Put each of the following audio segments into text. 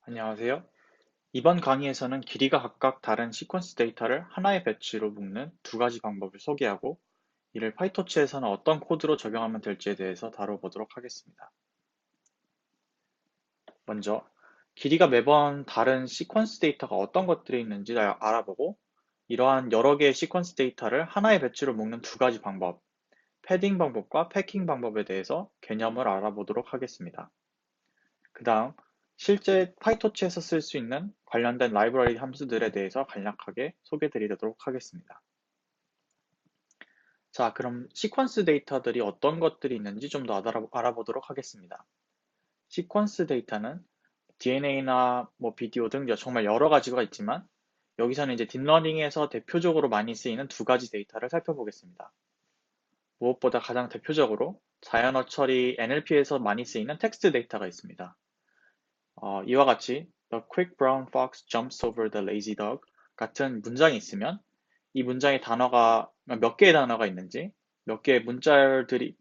안녕하세요. 이번 강의에서는 길이가 각각 다른 시퀀스 데이터를 하나의 배치로 묶는 두 가지 방법을 소개하고 이를 파이토치에서는 어떤 코드로 적용하면 될지에 대해서 다뤄보도록 하겠습니다. 먼저, 길이가 매번 다른 시퀀스 데이터가 어떤 것들이 있는지 알아보고 이러한 여러 개의 시퀀스 데이터를 하나의 배치로 묶는 두 가지 방법, 패딩 방법과 패킹 방법에 대해서 개념을 알아보도록 하겠습니다. 그 다음, 실제 파이토치에서 쓸 수 있는 관련된 라이브러리 함수들에 대해서 간략하게 소개드리도록 하겠습니다. 자, 그럼 시퀀스 데이터들이 어떤 것들이 있는지 좀 더 알아보도록 하겠습니다. 시퀀스 데이터는 DNA나 비디오 등 정말 여러 가지가 있지만 여기서는 이제 딥러닝에서 대표적으로 많이 쓰이는 두 가지 데이터를 살펴보겠습니다. 무엇보다 가장 대표적으로 자연어 처리 NLP에서 많이 쓰이는 텍스트 데이터가 있습니다. 이와 같이 The quick brown fox jumps over the lazy dog 같은 문장이 있으면 이 문장의 단어가 몇 개의 단어가 있는지, 몇 개의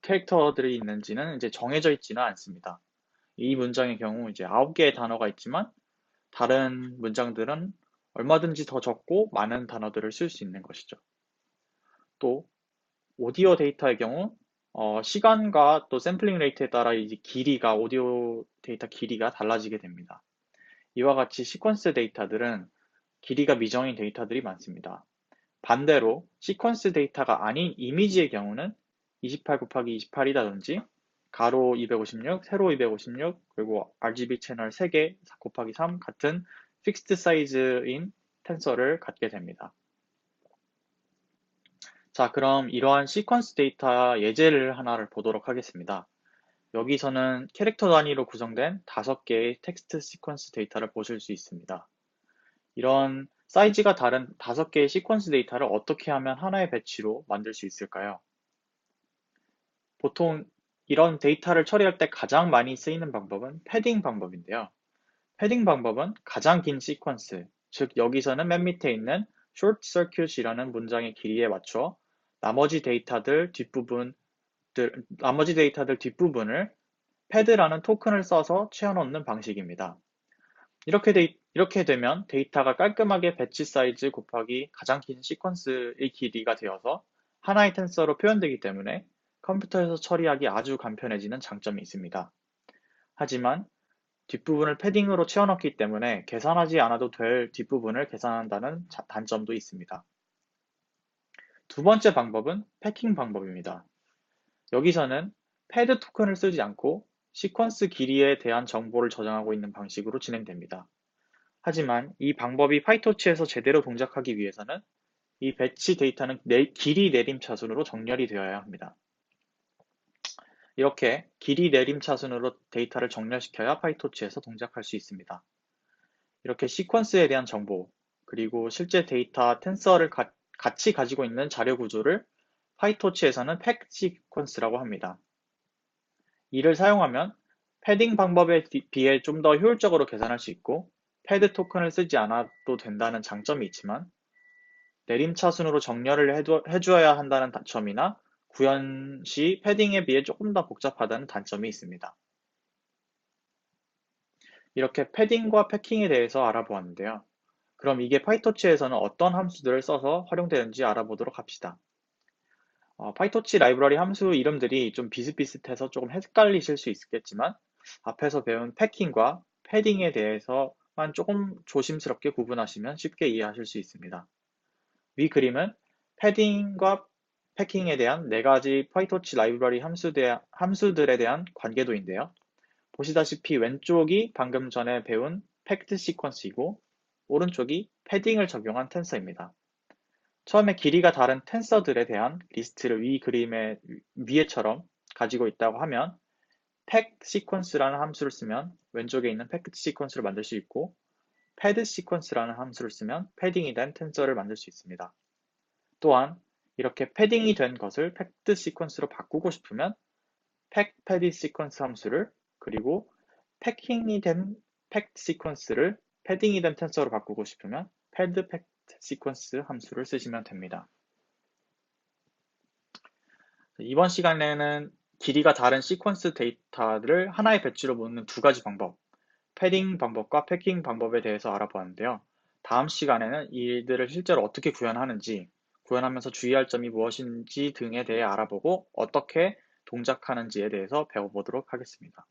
캐릭터들이 있는지는 이제 정해져 있지는 않습니다. 이 문장의 경우 이제 9개의 단어가 있지만 다른 문장들은 얼마든지 더 적고 많은 단어들을 쓸 수 있는 것이죠. 또 오디오 데이터의 경우 시간과 또 샘플링 레이트에 따라 이제 오디오 데이터 길이가 달라지게 됩니다. 이와 같이 시퀀스 데이터들은 길이가 미정인 데이터들이 많습니다. 반대로 시퀀스 데이터가 아닌 이미지의 경우는 28 곱하기 28이라든지 가로 256, 세로 256, 그리고 RGB 채널 3개 곱하기 3 같은 픽스드 사이즈인 텐서를 갖게 됩니다. 자, 그럼 이러한 시퀀스 데이터 예제를 하나를 보도록 하겠습니다. 여기서는 캐릭터 단위로 구성된 5개의 텍스트 시퀀스 데이터를 보실 수 있습니다. 이런 사이즈가 다른 5개의 시퀀스 데이터를 어떻게 하면 하나의 배치로 만들 수 있을까요? 보통 이런 데이터를 처리할 때 가장 많이 쓰이는 방법은 패딩 방법인데요. 패딩 방법은 가장 긴 시퀀스, 즉 여기서는 맨 밑에 있는 short circuit이라는 문장의 길이에 맞춰 나머지 데이터들 뒷부분을 패드라는 토큰을 써서 채워넣는 방식입니다. 이렇게 되면 데이터가 깔끔하게 배치 사이즈 곱하기 가장 긴 시퀀스의 길이가 되어서 하나의 텐서로 표현되기 때문에 컴퓨터에서 처리하기 아주 간편해지는 장점이 있습니다. 하지만 뒷부분을 패딩으로 채워넣기 때문에 계산하지 않아도 될 뒷부분을 계산한다는 단점도 있습니다. 두 번째 방법은 패킹 방법입니다. 여기서는 패드 토큰을 쓰지 않고 시퀀스 길이에 대한 정보를 저장하고 있는 방식으로 진행됩니다. 하지만 이 방법이 파이토치에서 제대로 동작하기 위해서는 이 배치 데이터는 길이 내림 차순으로 정렬이 되어야 합니다. 이렇게 길이 내림 차순으로 데이터를 정렬시켜야 파이토치에서 동작할 수 있습니다. 이렇게 시퀀스에 대한 정보, 그리고 실제 데이터 텐서를 같이 가지고 있는 자료 구조를 파이토치에서는 팩 시퀀스라고 합니다. 이를 사용하면 패딩 방법에 비해 좀 더 효율적으로 계산할 수 있고 패드 토큰을 쓰지 않아도 된다는 장점이 있지만 내림차순으로 정렬을 해주어야 한다는 점이나 구현 시 패딩에 비해 조금 더 복잡하다는 단점이 있습니다. 이렇게 패딩과 패킹에 대해서 알아보았는데요. 그럼 이게 파이토치에서는 어떤 함수들을 써서 활용되는지 알아보도록 합시다. 파이토치 라이브러리 함수 이름들이 좀 비슷비슷해서 조금 헷갈리실 수 있겠지만 앞에서 배운 패킹과 패딩에 대해서만 조금 조심스럽게 구분하시면 쉽게 이해하실 수 있습니다. 위 그림은 패딩과 패킹에 대한 4가지 파이토치 라이브러리 함수들에 대한 관계도인데요. 보시다시피 왼쪽이 방금 전에 배운 팩트 시퀀스이고 오른쪽이 패딩을 적용한 텐서입니다. 처음에 길이가 다른 텐서들에 대한 리스트를 위 그림의 위에처럼 가지고 있다고 하면 팩 시퀀스라는 함수를 쓰면 왼쪽에 있는 팩트 시퀀스를 만들 수 있고 패드 시퀀스라는 함수를 쓰면 패딩이 된 텐서를 만들 수 있습니다. 또한 이렇게 패딩이 된 것을 팩트 시퀀스로 바꾸고 싶으면 패드 시퀀스 함수를 그리고 패킹이 된 팩트 시퀀스를 패딩이 된 텐서로 바꾸고 싶으면 패드 팩트 시퀀스 함수를 쓰시면 됩니다. 이번 시간에는 길이가 다른 시퀀스 데이터를 하나의 배치로 묶는 두 가지 방법, 패딩 방법과 패킹 방법에 대해서 알아보았는데요. 다음 시간에는 이들을 실제로 어떻게 구현하는지, 구현하면서 주의할 점이 무엇인지 등에 대해 알아보고 어떻게 동작하는지에 대해서 배워보도록 하겠습니다.